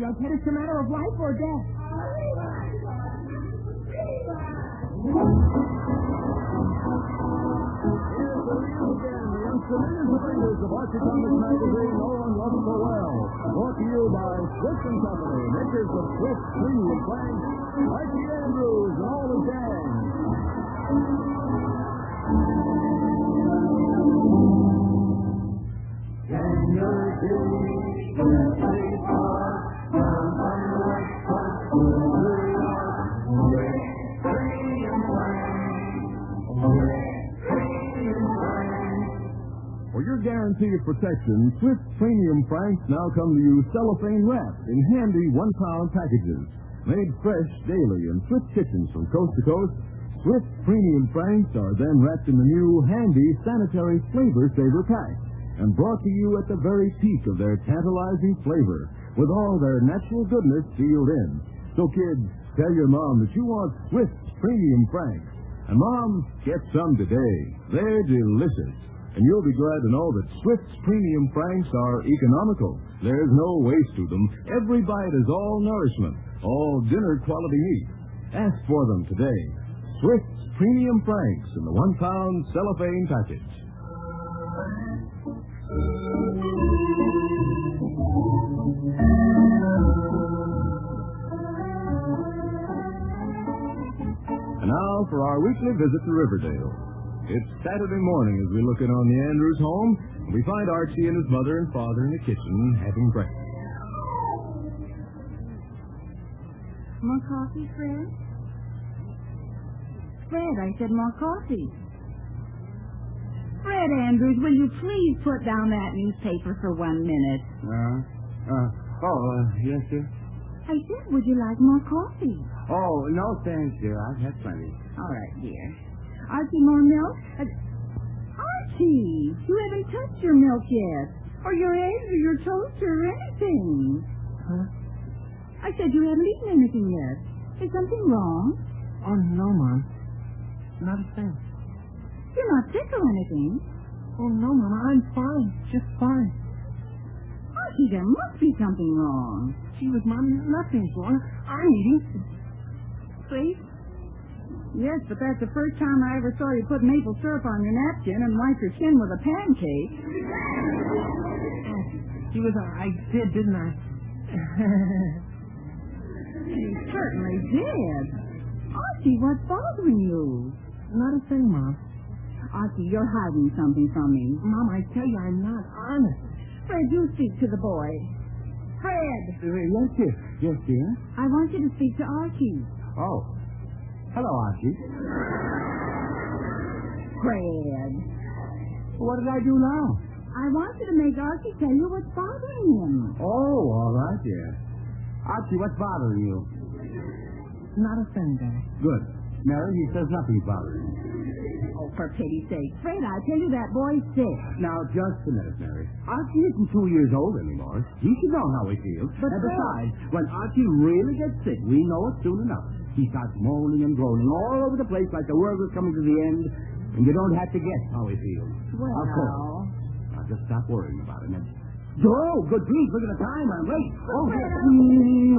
Jughead. It's a matter of life or death. Millions of readers of Archie Comics magazine know and love so well. Brought to you by Swift & Company, makers of Swift Premium Frank, Archie Andrews, and all his gang. Can you do simply far from unlike For your guarantee of protection, Swift Premium Franks now come to you cellophane wrapped in handy 1-pound packages. Made fresh daily in Swift kitchens from coast to coast, Swift Premium Franks are then wrapped in the new handy sanitary Flavor Saver pack and brought to you at the very peak of their tantalizing flavor with all their natural goodness sealed in. So kids, tell your mom that you want Swift Premium Franks. And Mom, get some today. They're delicious. And you'll be glad to know that Swift's Premium Franks are economical. There's no waste to them. Every bite is all nourishment, all dinner-quality meat. Ask for them today. Swift's Premium Franks in the 1-pound cellophane package. And now for our weekly visit to Riverdale. It's Saturday morning as we look in on the Andrews home, and we find Archie and his mother and father in the kitchen having breakfast. More coffee, Fred? Fred, I said more coffee. Fred Andrews, will you please put down that newspaper for 1 minute? Yes, sir. I said, would you like more coffee? Oh, no, thanks, dear. I've had plenty. All right, dear. Archie, more milk? Archie, you haven't touched your milk yet, or your eggs, or your toast, or anything. Huh? I said you haven't eaten anything yet. Is something wrong? Oh, no, Mom. Not a thing. You're not sick or anything. Oh, no, Mama. I'm fine. Just fine. Archie, there must be something wrong. Gee whiz, Mom, nothing's wrong. I'm eating. See? Yes, but that's the first time I ever saw you put maple syrup on your napkin and wipe your chin with a pancake. Gee whiz, I did, didn't I? You certainly did. Archie, what's bothering you? Not a thing, Mom. Archie, you're hiding something from me. Mom, I tell you, I'm not honest. Fred, you speak to the boy. Fred! Yes, dear. Yes, dear. I want you to speak to Archie. Oh. Hello, Archie. Fred. What did I do now? I want you to make Archie tell you what's bothering him. Oh, all right, dear. Archie, what's bothering you? Not a thing, Dad. Good. Mary, he says nothing's bothering him. Oh, for pity's sake. Fred, I tell you that boy's sick. Now, just a minute, Mary. Archie isn't 2 years old anymore. He should know how he feels. But and besides, when Archie really gets sick, we know it soon enough. He starts moaning and groaning all over the place like the world is coming to the end, and you don't have to guess how he feels. Well... Of course. Now, just stop worrying about him. Oh, good grief, look at the time. I'm late. Oh, yes.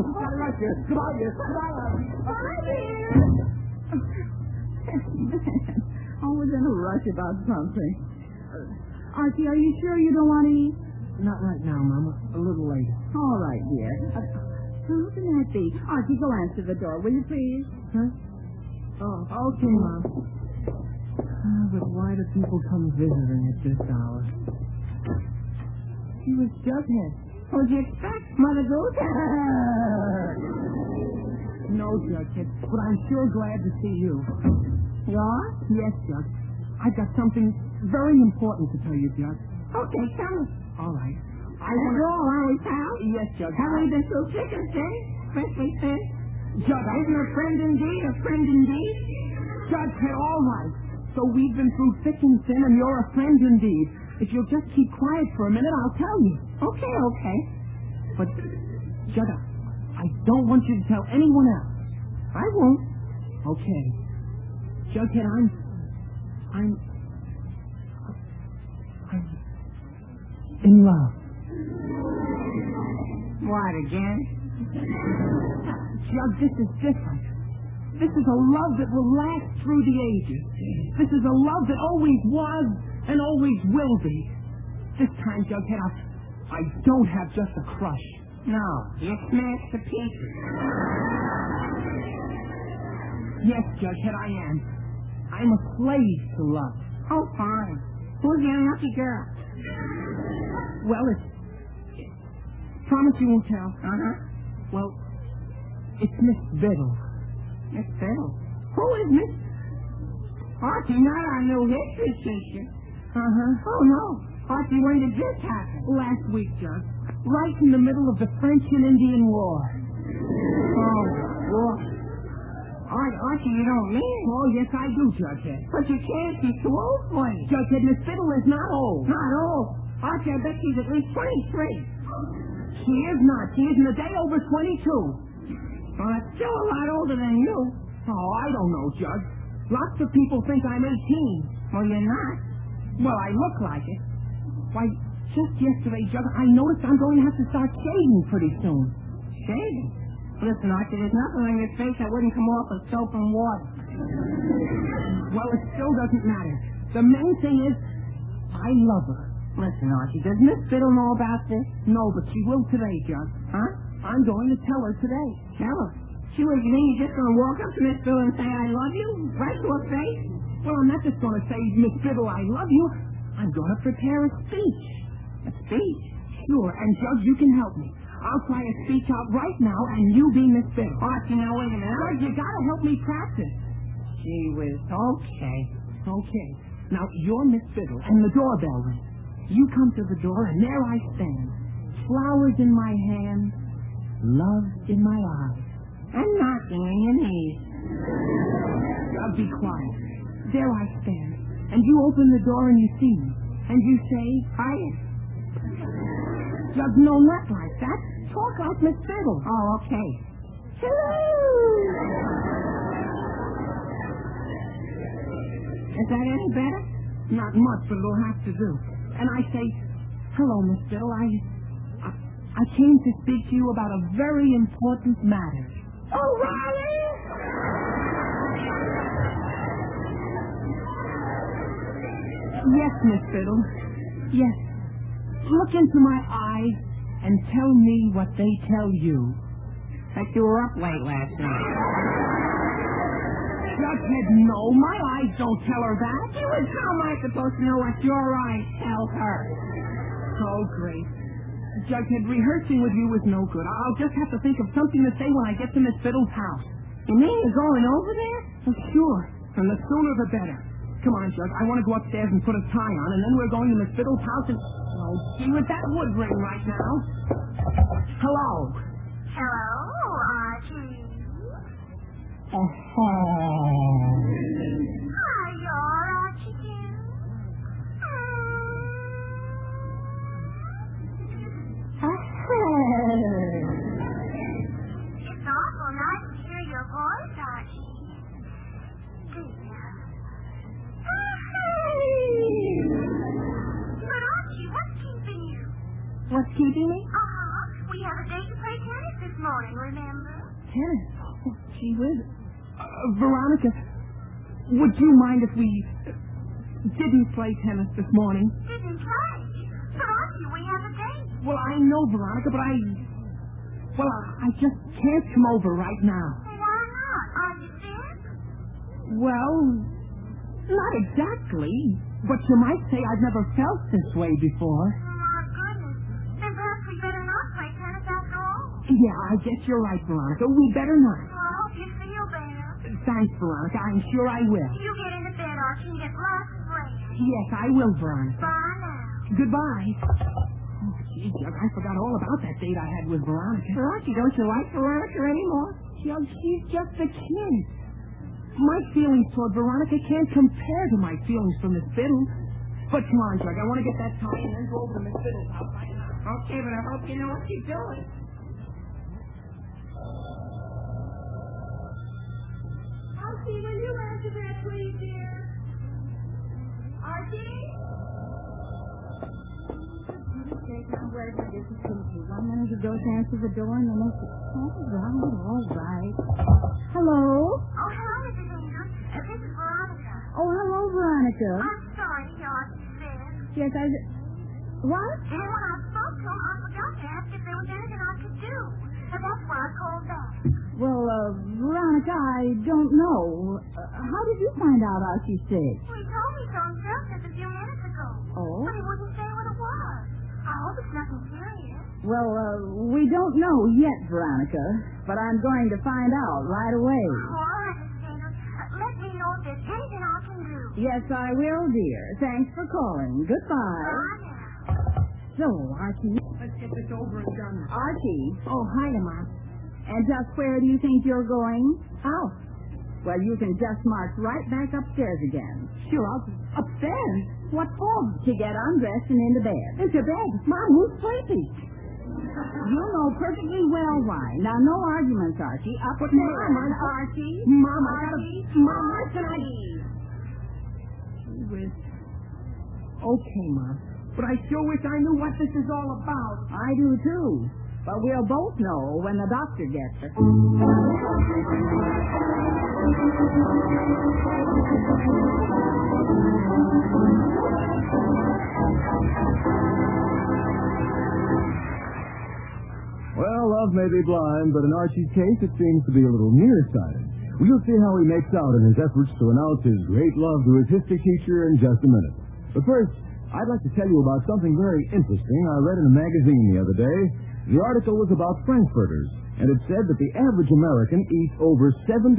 Gotta rush you. Goodbye, dear. Goodbye, Archie. Bye, dear. Always in a rush about something. Archie, are you sure you don't want to eat? Not right now, Mama. A little later. All right, dear. Who can that be? Archie, go answer the door, will you please? Huh? Oh, okay, Mom. But why do people come visiting at this hour? He was Jughead. What'd you expect, Mother Goose? No, Jughead, but I'm sure glad to see you. You are? Yes, Jug. I've got something very important to tell you, Jug. Okay, tell me. All right. I want to go, are we, pal? Yes, Jug. Have we been through thick and thin? Especially thin? Jug, Isn't a friend indeed a friend indeed? Jughead, all right. So we've been through thick and thin, and you're a friend indeed. If you'll just keep quiet for a minute, I'll tell you. Okay, okay. But, Jug, I don't want you to tell anyone else. I won't. Okay. Jughead, I'm in love. What, again? Jug, this is different. This is a love that will last through the ages. This is a love that always was and always will be. This time, Jughead, I don't have just a crush. No, you smashed the pieces. Yes, Jughead, I am. I'm a slave to love. Oh, fine. Who's your lucky girl? Well, it's... Promise you won't tell. Uh-huh. Well, it's Miss Biddle. Miss Biddle? Who is Miss... Archie, not our new history teacher. Uh-huh. Oh, no. Archie, when did this happen? Last week, Jug. Right in the middle of the French and Indian War. Oh, war. Archie, you don't mean it. Oh, yes, I do, Jughead. But you can't. She's too old for you. Jughead, Miss Biddle is not old. Not old. Archie, I bet she's at least 23. She is not. She isn't a day over 22. Well, that's still a lot older than you. Oh, I don't know, Jug. Lots of people think I'm 18. Well, you're not. Well, I look like it. Why, just yesterday, Jug, I noticed I'm going to have to start shaving pretty soon. Shaving? Listen, Archie, there's nothing on your face that wouldn't come off with soap and water. Well, it still doesn't matter. The main thing is, I love her. Listen, Archie, does Miss Biddle know about this? No, but she will today, Jug. Huh? I'm going to tell her today. Tell her? She was, you mean you're just going to walk up to Miss Biddle and say, I love you? Right to her face? Well, I'm not just going to say, Miss Biddle, I love you. I'm going to prepare a speech. A speech? Sure, and Jug, you can help me. I'll try a speech out right now, and you be Miss Biddle. Archie, now wait a minute. Jug, you gotta help me practice. Gee whiz. Okay. Okay. Now, you're Miss Biddle, and the doorbell rings. You come to the door, and there I stand. Flowers in my hand, love in my eyes. And knocking on your knees. Jug, be quiet. There I stand. And you open the door and you see me. And you say, Hiya. Jug, no, not like that. Talk like Miss Biddle. Oh, okay. Hello! Is that any better? Not much, but it'll have to do. And I say, hello, Miss Biddle. I came to speak to you about a very important matter. Oh, Riley! Yes, Miss Biddle. Yes. Look into my eyes and tell me what they tell you. That you were up late last night. Jughead, no. My eyes don't tell her that. How am I supposed to know what your eyes tell her? Oh, great. Jughead, rehearsing with you is no good. I'll just have to think of something to say when I get to Miss Biddle's house. You mean you're going over there? Oh, sure. And the sooner the better. Come on, Jug. I want to go upstairs and put a tie on, and then we're going to Miss Biddle's house and... Oh, gee, with that wood ring right now. Hello. Hello, Archie. Oh. Hi, you're Archie too. It's awful nice to hear your voice, Archie. But Archie, what's keeping you? What's keeping me? We have a date to play tennis this morning, remember? Tennis? Oh, gee whiz. Veronica, would you mind if we didn't play tennis this morning? Didn't play? But Archie, we have a date. Well, I know, Veronica, but I just can't come over right now. Why not? Are you sick? Well, not exactly. But you might say I've never felt this way before. My goodness. Then perhaps we better not play tennis after all. Yeah, I guess you're right, Veronica. We better not. Well, I hope you feel better. Thanks, Veronica. I'm sure I will. You get into bed, Archie, and get lots of rest. Yes, I will, Veronica. Bye now. Goodbye. Oh, gee, Jug, I forgot all about that date I had with Veronica. Archie, don't you like Veronica anymore? Jug, she's just a kid. My feelings toward Veronica can't compare to my feelings for Miss Biddle. But come on, Jug, I want to get that tie and then go over to Miss Biddle's house right now. Okay, but I hope you know what you're doing. Archie, will you answer that, please, dear? Archie? Okay, now. where did this come to? 1 minute ago to answer the door, and the next... All right. Hello? Oh, hello, Mrs. Andrews. This is Veronica. Oh, hello, Veronica. I'm sorry to hear what you said. Yes, What? And when I spoke to him, I forgot to ask if there was anything I could do. And that's why I called back. Well, Veronica, I don't know. How did you find out Archie's sick? Well, he told me so himself just a few minutes ago. Oh? But he wouldn't say what it was. I hope it's nothing serious. Well, we don't know yet, Veronica, but I'm going to find out right away. Oh, all right, Mrs. Andrews. Let me know if there's anything I can do. Yes, I will, dear. Thanks for calling. Goodbye. Bye now. So, Archie. Let's get this over and done. Archie. Oh, hi, Mom. And just where do you think you're going? Out. Well, you can just march right back upstairs again. Sure, upstairs. What for? To get undressed and into bed. Into bed. Mom, who's sleepy? You know perfectly well why. Now, no arguments, Archie. But, Upstairs. Mama, Archie. Mama, Archie. Mama, can I... Gee whiz. Okay, Mom. But I sure wish I knew what this is all about. I do, too. But we'll both know when the doctor gets her. Well, love may be blind, but in Archie's case, it seems to be a little nearsighted. We'll see how he makes out in his efforts to announce his great love to his history teacher in just a minute. But first, I'd like to tell you about something very interesting I read in a magazine the other day. The article was about frankfurters, and it said that the average American eats over 71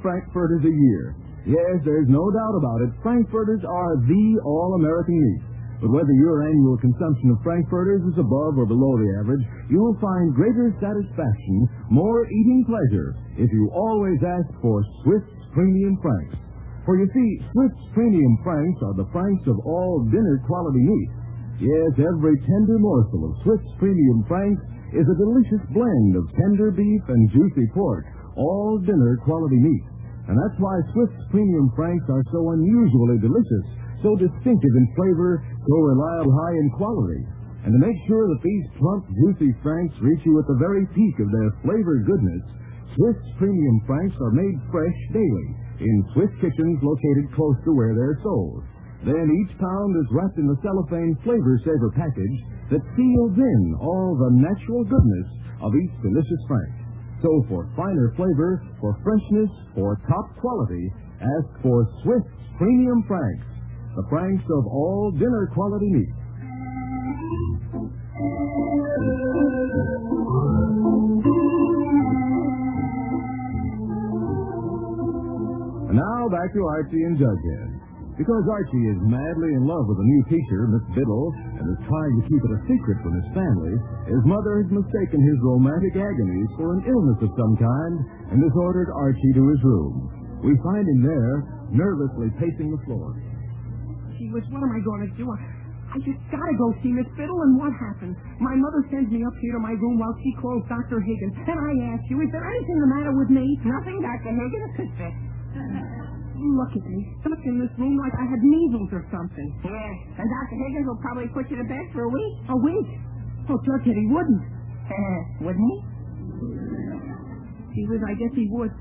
frankfurters a year. Yes, there's no doubt about it. Frankfurters are the all-American meat. But whether your annual consumption of frankfurters is above or below the average, you will find greater satisfaction, more eating pleasure, if you always ask for Swift's Premium Franks. For you see, Swift's Premium Franks are the franks of all dinner-quality meat. Yes, every tender morsel of Swift's Premium Franks is a delicious blend of tender beef and juicy pork, all dinner-quality meat. And that's why Swift's Premium Franks are so unusually delicious, so distinctive in flavor, so reliable high in quality. And to make sure that these plump, juicy Franks reach you at the very peak of their flavor goodness, Swift's Premium Franks are made fresh daily in Swift kitchens located close to where they're sold. Then each pound is wrapped in the cellophane Flavor Saver package that seals in all the natural goodness of each delicious Frank. So for finer flavor, for freshness, for top quality, ask for Swift's Premium Franks, the Franks of all dinner quality meat. And now back to Archie and Jughead. Because Archie is madly in love with a new teacher, Miss Biddle, and is trying to keep it a secret from his family, his mother has mistaken his romantic agonies for an illness of some kind and has ordered Archie to his room. We find him there, nervously pacing the floor. Gee whiz, what am I going to do? I just gotta go see Miss Biddle, and what happened? My mother sends me up here to my room while she calls Dr. Higgins, and I ask you, is there anything the matter with me? Nothing, Dr. Higgins. Look at me, stuck in this room like I had measles or something. Yes, and Dr. Higgins will probably put you to bed for a week. A week? Oh, Jughead, he wouldn't. Wouldn't he? Gee whiz, I guess he would.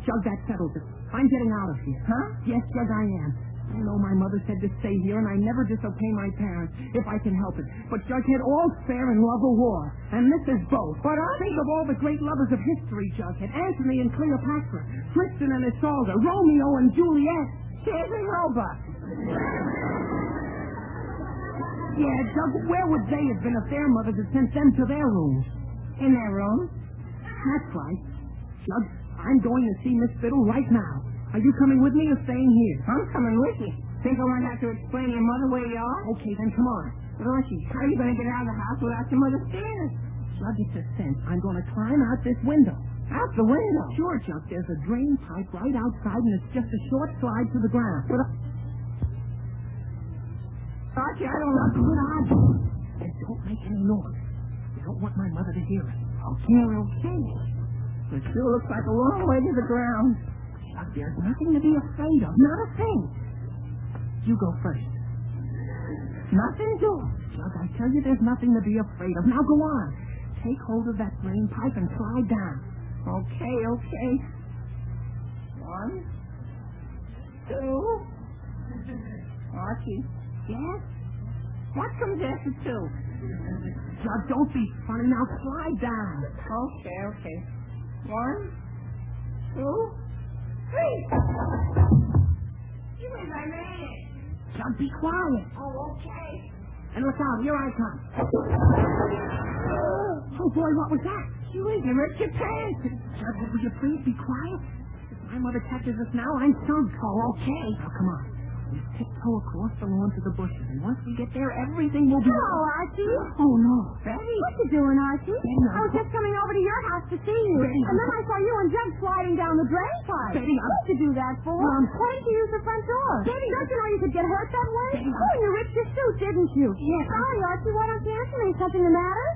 Jug, that settles it. I'm getting out of here. Huh? Yes, Jug, I am. I know my mother said to stay here, and I never disobey my parents, if I can help it. But Jughead, all's fair in love or war, and this is both. But I think of all the great lovers of history, Jughead. Antony and Cleopatra, Tristan and Isolde, Romeo and Juliet. Here's a robot. Yeah, Jug, where would they have been if their mothers had sent them to their rooms? In their room? That's right. Jug, I'm going to see Miss Biddle right now. Are you coming with me or staying here? I'm coming with you. Think I won't have to explain to your mother where you are? Okay, then come on. But Archie, how are you going to get out of the house without your mother seeing us? Jug, it's a cinch. I'm going to climb out this window. Out the window? Sure, Jug. There's a drain pipe right outside, and it's just a short slide to the ground. But Archie, I don't know. Good Archie. And don't make any noise. I don't want my mother to hear it. Okay. It sure looks like a long way to the ground. Jug, there's nothing to be afraid of. Not a thing. You go first. Nothing to it. Judge, I tell you there's nothing to be afraid of. Now go on. Take hold of that drain pipe and slide down. Okay. 1, 2. Archie. Yes? What comes after 2? Judge, don't be funny. Now slide down. Okay. 1, 2, 3. I made it. Judge, be quiet. Oh, okay. And look out, here I come. Oh, boy, what was that? You ripped your pants. Judge, will you please be quiet? If my mother catches us now, I'm sunk. Oh, okay. Now, come on. We tiptoe across the lawn to the bushes, and once we get there, everything will be... Hello, Archie. Oh, no. Betty. What you doing, Archie? Betty, I was just coming over to your house to see you. Betty, and then I saw you and Jug sliding down the drain pipe. Betty, What'd you do that for? Why did you use the front door? Betty, don't you know you could get hurt that way? Betty, oh, you ripped your suit, didn't you? Yes. Sorry, Archie, why don't you answer me? Something the matter?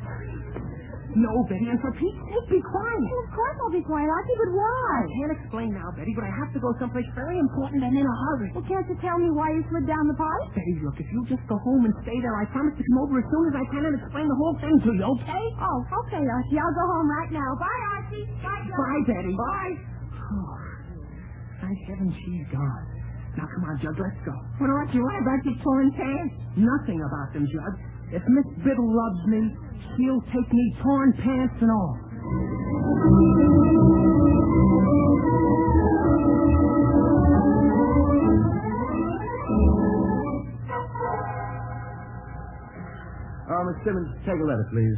No, Betty, and for Pete's sake, be quiet. Well, of course I'll be quiet, Archie, but why? I can't explain now, Betty, but I have to go someplace very important and in a hurry. Well, can't you tell me why you slid down the pipe? Betty, look, if you just go home and stay there, I promise to come over as soon as I can and explain the whole thing to you, okay? Oh, okay, Archie. I'll go home right now. Bye, Archie. Bye, Jug. Bye, Betty. Bye. Oh, thank heaven she's gone. Now, come on, Jug, let's go. What, Archie, what about your torn pants? Nothing about them, Jug. If Miss Biddle loves me, she'll take me torn pants and all. Miss Simmons, take a letter, please.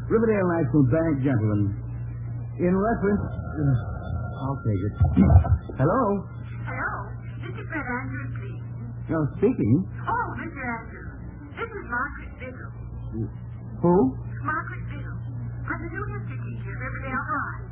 Riverdale National Bank, gentlemen. In reference... I'll take it. Hello? Hello. Mr. Fred Andrews, please. No, speaking. Oh, Mr. Andrews. This is Margaret Biddle. Who? Margaret Biddle. I'm the new history teacher at Riverdale High.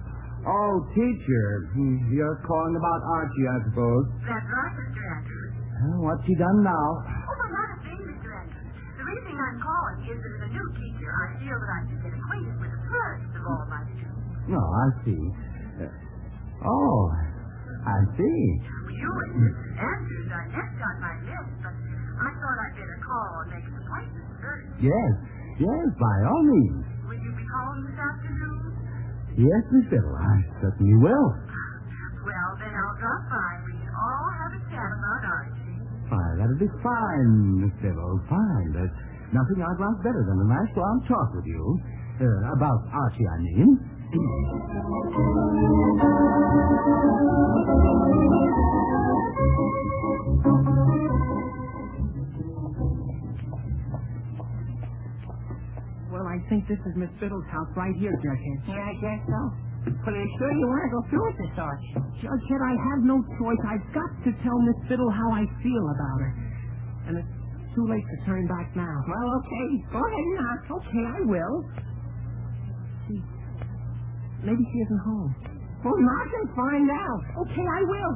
Oh, teacher. You're calling about Archie, I suppose. That's right, Mr. Andrews. Well, what's he done now? Oh, but not a thing, Mr. Andrews. The reason I'm calling is that as a new teacher, I feel that I should get acquainted with the first of all my students. No, I see. I see. You and Mr. Andrews, I next got my list, but I thought I'd better call and make an appointment first. Yes, by all means. Will you be calling this afternoon? Yes, Miss Biddle, I certainly will. Well, then I'll drop by and we can all have a chat about Archie. Why, that'll be fine, Miss Biddle, fine. There's nothing I'd like better than a nice long talk with you. About Archie, I mean. Well, I think this is Miss Biddle's house right here, Jughead. Yeah, I guess so. But are you sure you want to go through with this, Archie? Jughead, I have no choice. I've got to tell Miss Biddle how I feel about her. And it's too late to turn back now. Well, okay. Go ahead and knock. Okay, I will. See, maybe she isn't home. Well, knock and find out. Okay, I will.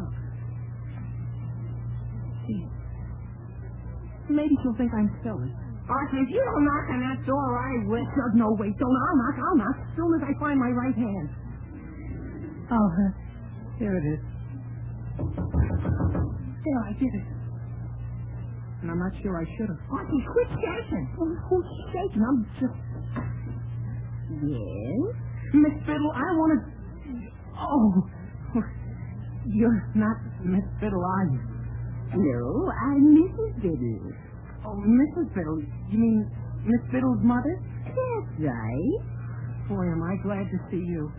See, maybe she'll think I'm silly. Archie, if you don't knock on that door, I will. No, wait, don't. I'll knock as soon as I find my right hand. Oh, here it is. There, I did it. And I'm not sure I should have. Archie, quit shaking. Well, who's shaking? I'm just... Yes? Miss Biddle, I want to... Oh, you're not Miss Biddle, are you? No, I'm Mrs. Biddle. Oh, Mrs. Biddle. You mean Miss Biddle's mother? That's right. Boy, am I glad to see you.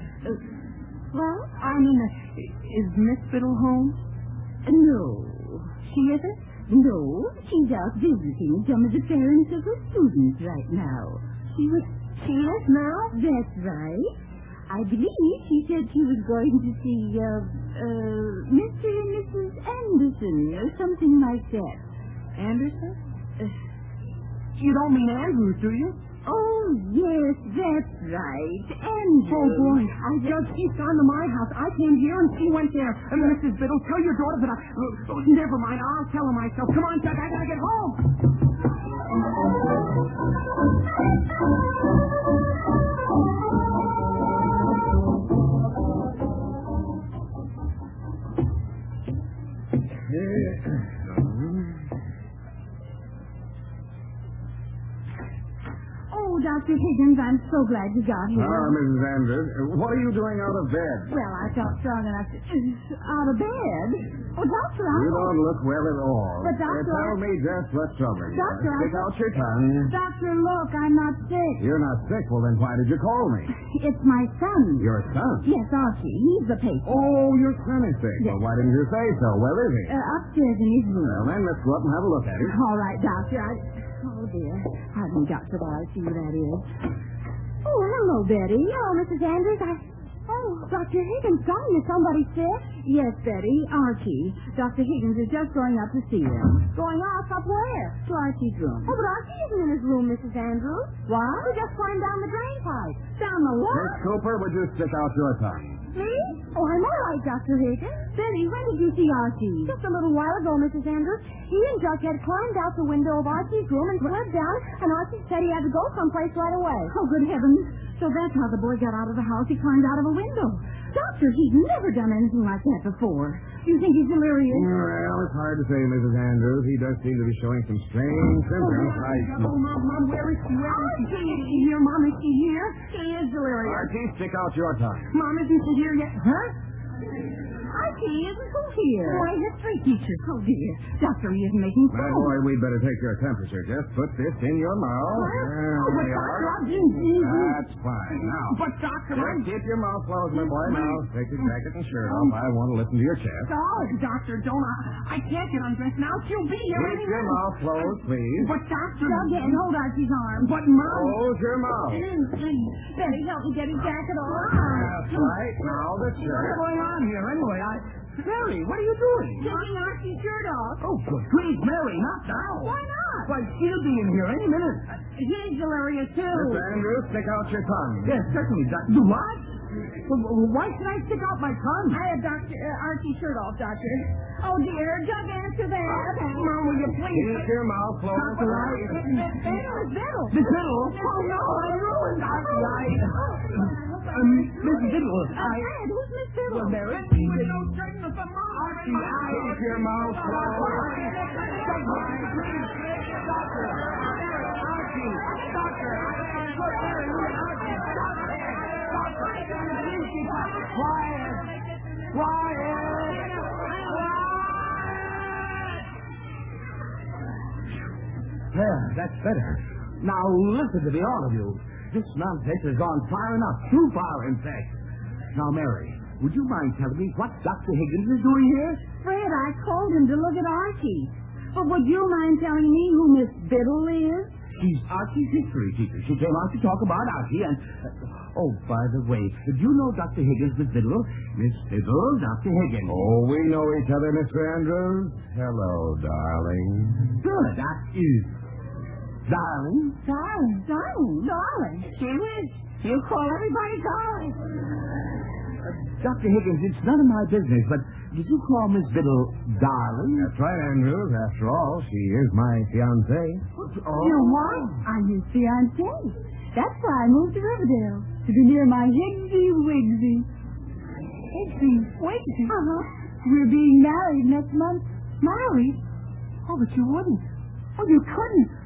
Well? I mean, is Miss Biddle home? No. She isn't? No, she's out visiting some of the parents of her students right now. She is now? That's right. I believe she said she was going to see, Mr. and Mrs. Anderson or something like that. Anderson? You don't mean Andrews, do you? Oh, yes, that's right. Andrews. Oh, boy. Judge, she's gone to my house. I came here and she went there. And Mrs. Biddle, tell your daughter that never mind. I'll tell her myself. Come on, Judge, I gotta get home. Dr. Higgins, I'm so glad you got here. Mrs. Andrews, what are you doing out of bed? Well, I felt strong enough to... Out of bed? Oh, Doctor, You don't look well at all. But, Doctor... Tell me just what's troubling you. Doctor, Stick out your tongue. Doctor, look, I'm not sick. You're not sick? Well, then why did you call me? It's my son. Your son? Yes, Archie. He's the patient. Oh, your son is sick. Yes. Well, why didn't you say so? Where is he? Upstairs in his room. Well, then let's go up and have a look at him. All right, Doctor. Oh, dear. Pardon me, Doctor, while I see who that is. Oh, hello, Betty. Hello, Mrs. Andrews. Oh, Dr. Higgins, darling, is somebody sick? Yes, Betty. Archie. Dr. Higgins is just going up to see him. Going off? Up where? To Archie's room. Oh, but Archie isn't in his room, Mrs. Andrews. What? He just climbed down the drain pipe. Down the what? Miss Cooper, would you stick out your tongue? Me? Oh, I'm all right, Dr. Higgins. Betty, when did you see Archie? Just a little while ago, Mrs. Andrews. He and Jughead climbed out the window of Archie's room and slid down, and Archie said he had to go someplace right away. Oh, good heavens. So that's how the boy got out of the house. He climbed out of a window. Doctor, he's never done anything like that before. Do you think he's delirious? Well, it's hard to say, Mrs. Andrews. He does seem to be showing some strange symptoms. Mom, where is she? Is she here? Mom, is she here? He is delirious. Archie, stick out your tongue. Mom, isn't she here yet? Huh? Archie isn't who here? Why, history teacher. Oh, dear. Doctor, he isn't making My fun. boy, we'd better take your temperature. Just put this in your mouth. There Oh, but we Doctor, are. I didn't... That's fine. Now, But, Doctor, just keep your mouth closed, my boy. Now, take your jacket and shirt off. I want to listen to your chest. Oh, Doctor, don't I can't get undressed now. She'll be here Keep any your minute. mouth closed, please. But, Doctor... Jughead, hold Archie's arm. But, Mom... Close your mouth. Betty, help me get his jacket off. That's right. Now, the What's shirt. going on here, anyway? Mary, what are you doing? Taking Archie's shirt off. Oh, good grief, Mary, not now. Why not? Why, she'll be in here any minute. He's delirious, too. Mr. Andrews, stick out your tongue. Yes, certainly, Doctor. Do what? Well, why should I stick out my tongue? I had Archie's shirt off, Doctor. Oh, dear. Jug, answer that. Mom, will you please? Keep your mouth closed. Doctor, Biddle. The fiddle? Oh, no, I ruined Archie. Miss Biddle, Who's Miss Biddle? Well, Mary, we don't straighten us up, Mom. Archie, Keep your mouth closed. There, that's better. Now, listen to me, all of you. This nonsense has gone far enough. Too far, in fact. Now, Mary, would you mind telling me what Dr. Higgins is doing here? Fred, I called him to look at Archie. But would you mind telling me who Miss Biddle is? She's Archie's history teacher. She came out to talk about Archie and... oh, by the way, do you know Dr. Higgins, Miss Biddle? Miss Biddle, Dr. Higgins. Oh, we know each other, Mr. Andrews. Hello, darling. Good. That is... Darling? Darling. Gee whiz, you call everybody darling. Dr. Higgins, it's none of my business, but did you call Miss Biddle darling? That's right, Andrews. After all, she is my fiancée. Oh. You what? I'm his fiancée. That's why I moved to Riverdale, to be near my Higgsy Wigsy. Higgsy Wigsy? Uh-huh. We're being married next month. Married? Oh, but you wouldn't. Oh, you couldn't.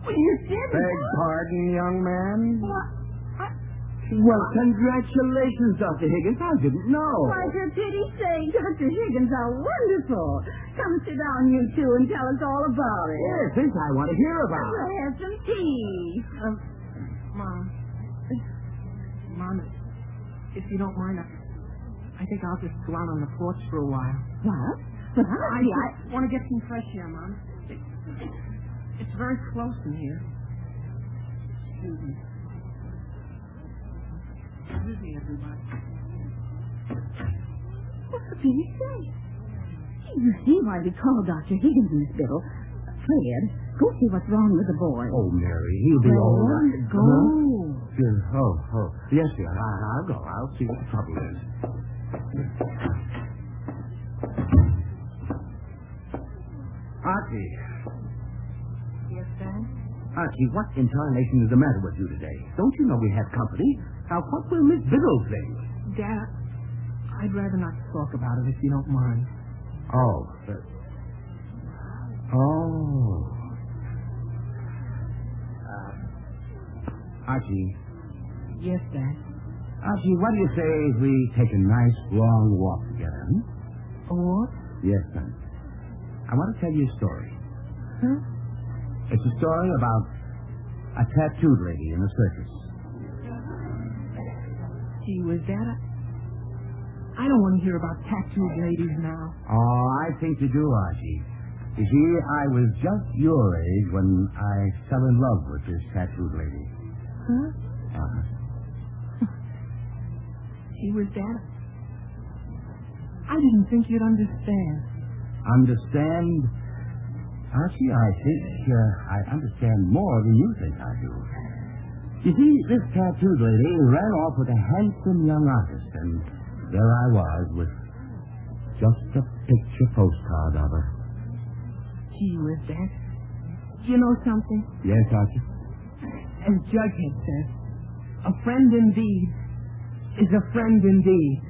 Well, you didn't. Beg pardon, young man? What? Well, congratulations, Dr. Higgins. I didn't know. Why, for pity's sake, Dr. Higgins, how wonderful. Come sit down, you two, and tell us all about it. Yes, this I want to hear about. We'll have some tea. Mom, if you don't mind, I think I'll just go out on the porch for a while. What? But I want to get some fresh air, Mom. It's very close in here. Excuse me. Excuse me, everybody. What for pity's sake? You see why we call Dr. Higgins, Miss Biddle. Fred, go see what's wrong with the boy. Oh, Mary, he'll be all right. Go. Huh? Oh. Yes, dear. I'll go. I'll see what the trouble is. Archie. Yes, Dad? Archie, what in tarnation is the matter with you today? Don't you know we have company? Now, what will Miss Biddle think? Dad, I'd rather not talk about it if you don't mind. Oh. Archie. Yes, Dad. Archie, what do you say if we take a nice long walk together? A what? Yes, son. I want to tell you a story. Huh? It's a story about a tattooed lady in the circus. Gee whiz, Dad. I don't want to hear about tattooed ladies now. Oh, I think you do, Archie. You see, I was just your age when I fell in love with this tattooed lady. Huh? Uh-huh. Gee whiz, Dad. I didn't think you'd understand. Understand? Archie, I think I understand more than you think I do. You see, this tattooed lady ran off with a handsome young artist, and there I was with just a picture postcard of her. Gee whiz, Dad. You know something? Yes, Archie? As Jughead says, a friend indeed is a friend indeed.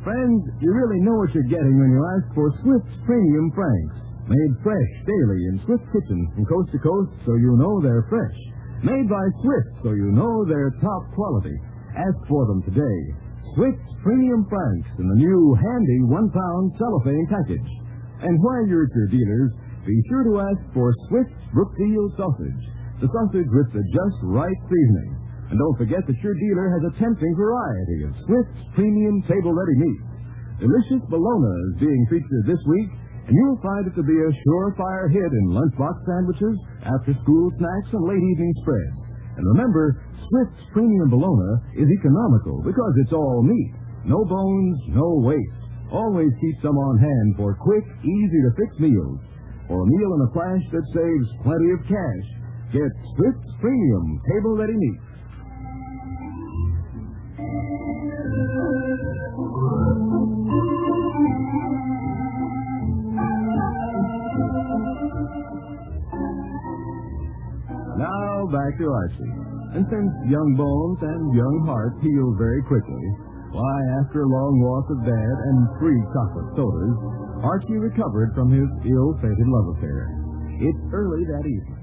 Friends, you really know what you're getting when you ask for Swift's Premium Franks. Made fresh daily in Swift kitchens from coast to coast, so you know they're fresh. Made by Swift, so you know they're top quality. Ask for them today. Swift's Premium Franks in the new handy 1-pound cellophane package. And while you're at your dealers, be sure to ask for Swift's Brookfield sausage. The sausage with the just right seasoning. And don't forget that your dealer has a tempting variety of Swift's premium table-ready meat. Delicious bologna is being featured this week, and you'll find it to be a surefire hit in lunchbox sandwiches, after-school snacks, and late-evening spreads. And remember, Swift's premium bologna is economical because it's all meat. No bones, no waste. Always keep some on hand for quick, easy-to-fix meals. For a meal in a flash that saves plenty of cash, get Swift's premium table-ready meat. Now back to Archie. And since young bones and young hearts heal very quickly, why, after a long walk with Dad and 3 chocolate sodas, Archie recovered from his ill-fated love affair. It's early that evening.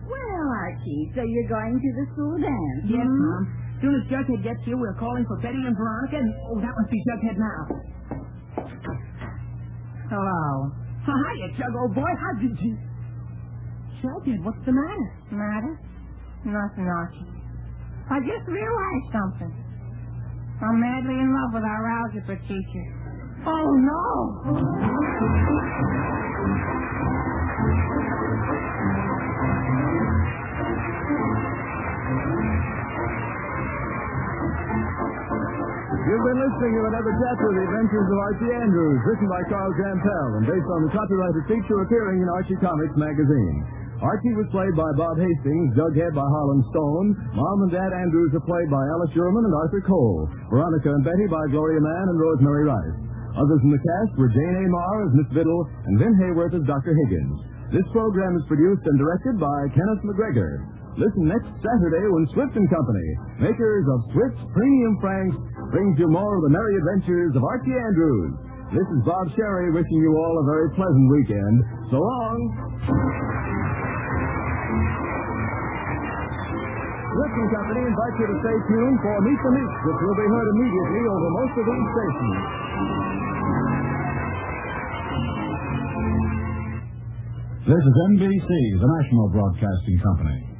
Well, Archie, so you're going to the school dance? Yes, Mom. As soon as Jughead gets here, we're calling for Betty and Veronica, and, that must be Jughead now. Hello. Hiya, Jug, old boy. How did you... Jughead, what's the matter? Matter? Nothing, Archie. I just realized something. I'm madly in love with our algebra teacher. Oh, no! You've been listening to another chapter of The Adventures of Archie Andrews, written by Charles Jampel and based on the copyrighted feature appearing in Archie Comics magazine. Archie was played by Bob Hastings, Jughead by Harlan Stone, Mom and Dad Andrews are played by Alice Sherman and Arthur Cole, Veronica and Betty by Gloria Mann and Rosemary Rice. Others in the cast were Jane A. Marr as Miss Biddle and Vin Hayworth as Dr. Higgins. This program is produced and directed by Kenneth McGregor. Listen next Saturday when Swift & Company, makers of Swift's Premium Franks, brings you more of the merry adventures of Archie Andrews. This is Bob Sherry wishing you all a very pleasant weekend. So long. Swift & Company invites you to stay tuned for Meet the Meats, which will be heard immediately over most of these stations. This is NBC, the National Broadcasting Company.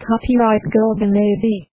Copyright Golden AV.